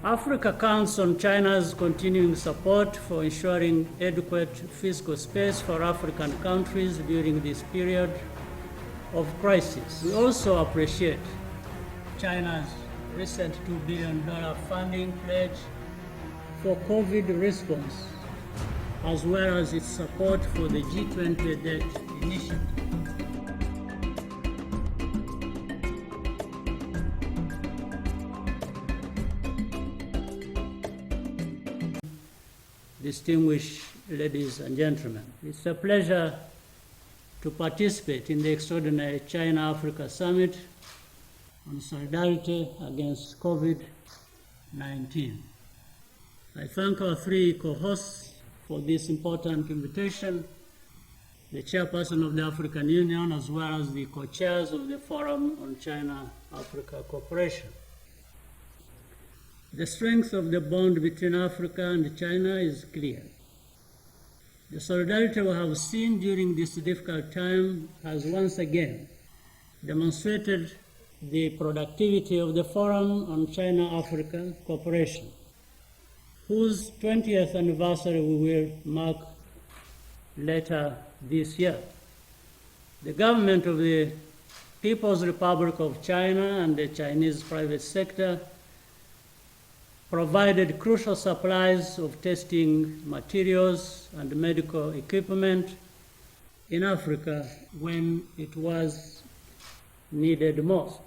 Africa counts on China's continuing support for ensuring adequate fiscal space for African countries during this period of crisis. We also appreciate China's recent $2 billion funding pledge for COVID response, as well as its support for the G20 debt initiative. Distinguished ladies and gentlemen, it's a pleasure to participate in the extraordinary China-Africa Summit on solidarity against COVID-19. I thank our three co-hosts for this important invitation, the chairperson of the African Union, as well as the co-chairs of the Forum on China-Africa Cooperation. The strength of the bond between Africa and China is clear. The solidarity we have seen during this difficult time has once again demonstrated the productivity of the Forum on China-Africa Cooperation, whose 20th anniversary we will mark later this year. The government of the People's Republic of China and the Chinese private sector provided crucial supplies of testing materials and medical equipment in Africa when it was needed most.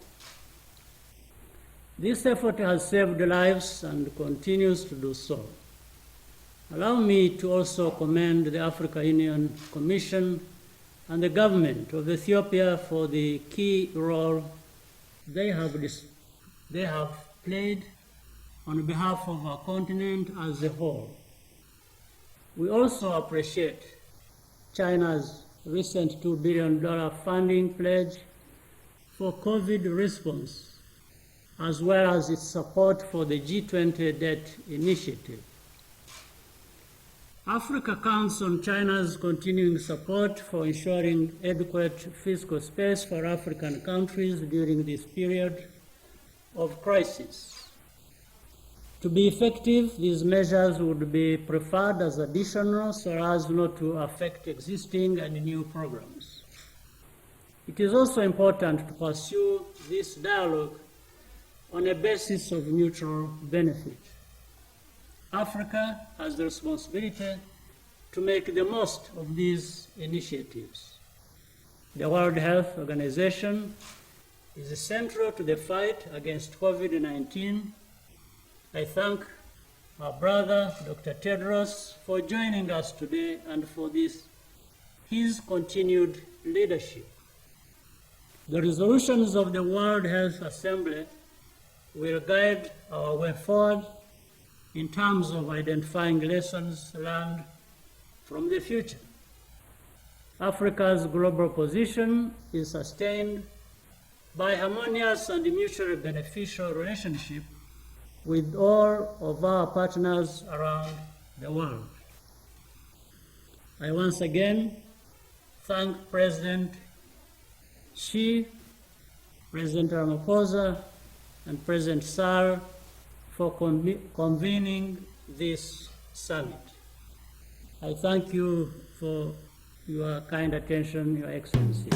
This effort has saved lives and continues to do so. Allow me to also commend the African Union Commission and the government of Ethiopia for the key role they have played on behalf of our continent as a whole. We also appreciate China's recent $2 billion funding pledge for COVID response, as well as its support for the G20 debt initiative. Africa counts on China's continuing support for ensuring adequate fiscal space for African countries during this period of crisis. To be effective, these measures would be preferred as additional so as not to affect existing and new programs. It is also important to pursue this dialogue on a basis of mutual benefit. Africa has the responsibility to make the most of these initiatives. The World Health Organization is central to the fight against COVID-19. I thank our brother, Dr. Tedros, for joining us today and for his continued leadership. The resolutions of the World Health Assembly will guide our way forward in terms of identifying lessons learned from the future. Africa's global position is sustained by harmonious and mutually beneficial relationship with all of our partners around the world. I once again thank President Xi, President Ramaphosa, and President Sall for convening this summit. I thank you for your kind attention, Your Excellency.